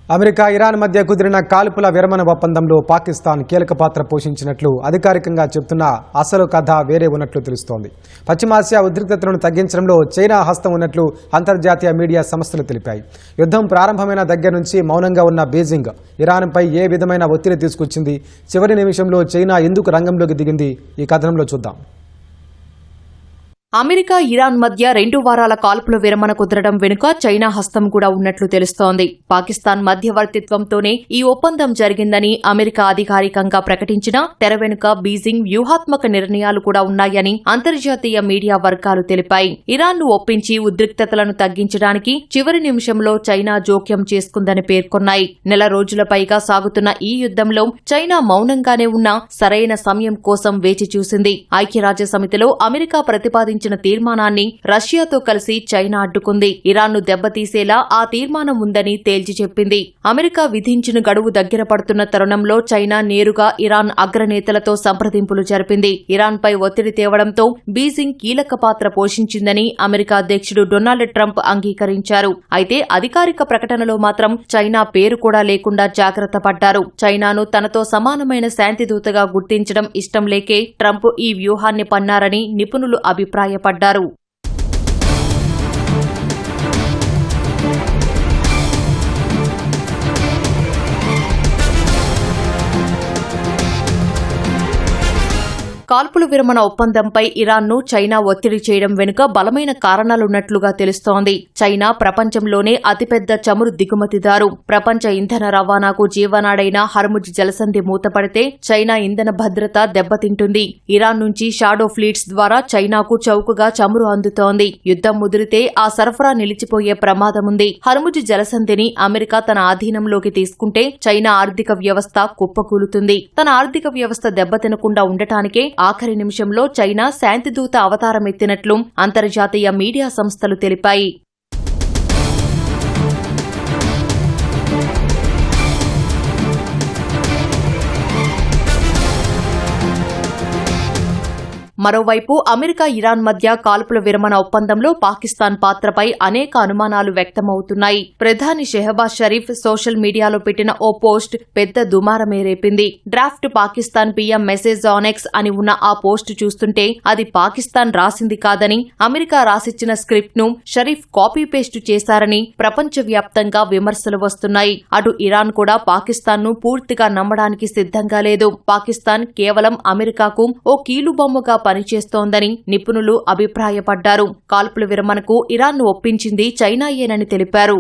America Iran మధ్య కుదిరిన కాల్పుల విరమణ ఒప్పందంలో పాకిస్తాన్ కీలక పాత్ర పోషించినట్లు అధికారికంగా చెబుతున్న అసలు కథ వేరే ఉన్నట్లు తెలుస్తోంది. పశ్చిమాసియా ఉద్రిక్తతలను తగ్గించడంలో చైనా హస్తం ఉన్నట్లు అంతర్జాతీయ మీడియా సంస్థలు తెలిపాయి. యుద్ధం ప్రారంభమైన దగ్గర నుంచి మౌనంగా ఉన్న బీజింగ్ ఇరాన్పై ఏ విధమైన ఒత్తిడి తీసుకొచ్చింది? చివరి నిమిషంలో చైనా ఎందుకు రంగంలోకి దిగింది? ఈ కథనంలో చూద్దాం. అమెరికా ఇరాన్ మధ్య 2 వారాల కాల్పుల విరమణ కుదరడం వెనుక చైనా హస్తం కూడా ఉన్నట్లు తెలుస్తోంది. పాకిస్తాన్ మధ్యవర్తిత్వంతోనే ఈ ఒప్పందం జరిగిందని అమెరికా అధికారికంగా ప్రకటించినా తెర వెనుక బీజింగ్ వ్యూహాత్మక నిర్ణయాలు కూడా ఉన్నాయని అంతర్జాతీయ మీడియా వర్గాలు తెలిపాయి. ఇరాన్ను ఒప్పించి ఉద్రిక్తతలను తగ్గించడానికి చివరి నిమిషంలో చైనా జోక్యం చేసుకుందని పేర్కొన్నాయి. నెల రోజుల పైగా సాగుతున్న ఈ యుద్ధంలో చైనా మౌనంగానే ఉన్నా సరైన సమయం కోసం వేచి చూసింది. ఐక్యరాజ్యసమితిలో అమెరికా ప్రతిపాదించిన తీర్మానాన్ని రష్యాతో కలిసి చైనా అడ్డుకుంది. ఇరాన్ను దెబ్బతీసేలా ఆ తీర్మానం ఉందని తేల్చి చెప్పింది. అమెరికా విధించిన గడువు దగ్గర పడుతున్న తరుణంలో చైనా నేరుగా ఇరాన్ అగ్రనేతలతో సంప్రదింపులు జరిపింది. ఇరాన్పై ఒత్తిడి తేవడంతో బీజింగ్ కీలక పాత్ర పోషించిందని అమెరికా అధ్యక్షుడు డొనాల్డ్ ట్రంప్ అంగీకరించారు. అయితే అధికారిక ప్రకటనలో మాత్రం చైనా పేరు కూడా లేకుండా జాగ్రత్త పడ్డారు. చైనాను తనతో సమానమైన శాంతిదూతగా గుర్తించడం ఇష్టం లేకే ట్రంప్ ఈ వ్యూహాన్ని పన్నారని నిపుణులు అభిప్రాయపడ్డారు. కాల్పుల విరమణ ఒప్పందంపై ఇరాన్ను చైనా ఒత్తిడి చేయడం వెనుక బలమైన కారణాలున్నట్లుగా తెలుస్తోంది. చైనా ప్రపంచంలోనే అతిపెద్ద చమురు దిగుమతిదారు. ప్రపంచ ఇంధన రవాణాకు జీవనాడైన హర్ముజ్ జలసంధి మూతపడితే చైనా ఇంధన భద్రత దెబ్బతింటుంది. ఇరాన్ నుంచి షాడో ఫ్లీట్స్ ద్వారా చైనాకు చౌకగా చమురు అందుతోంది. యుద్ధం ముదిరితే ఆ సరఫరా నిలిచిపోయే ప్రమాదముంది. హర్ముజ్ జలసంధిని అమెరికా తన ఆధీనంలోకి తీసుకుంటే చైనా ఆర్థిక వ్యవస్థ కుప్పకూలుతుంది. తన ఆర్థిక వ్యవస్థ దెబ్బతినకుండా ఉండటానికే ఆఖరి నిమిషంలో చైనా శాంతిదూత అవతారమెత్తినట్లు అంతర్జాతీయ మీడియా సంస్థలు తెలిపాయి. మరోవైపు అమెరికా ఇరాన్ మధ్య కాల్పుల విరమణ ఒప్పందంలో పాకిస్తాన్ పాత్రపై అనేక అనుమానాలు వ్యక్తమవుతున్నాయి. ప్రధాని షెహబాజ్ షరీఫ్ సోషల్ మీడియాలో పెట్టిన ఓ పోస్ట్ పెద్ద దుమారమే రేపింది. Draft Pakistan PM message on X అని ఉన్న ఆ పోస్ట్ చూస్తుంటే అది పాకిస్తాన్ రాసింది కాదని, అమెరికా రాసిచ్చిన స్క్రిప్ట్ ను షరీఫ్ కాపీ పేస్ట్ చేశారని ప్రపంచవ్యాప్తంగా విమర్శలు వస్తున్నాయి. అటు ఇరాన్ కూడా పాకిస్తాన్ ను పూర్తిగా నమ్మడానికి సిద్ధంగా లేదు. పాకిస్తాన్ కేవలం అమెరికాకు ఓ కీలుబొమ్మగా పనిచేస్తోందని నిపుణులు అభిప్రాయపడ్డారు. కాల్పుల విరమణకు ఇరాన్ను ఒప్పించింది చైనాయేనని తెలిపారు.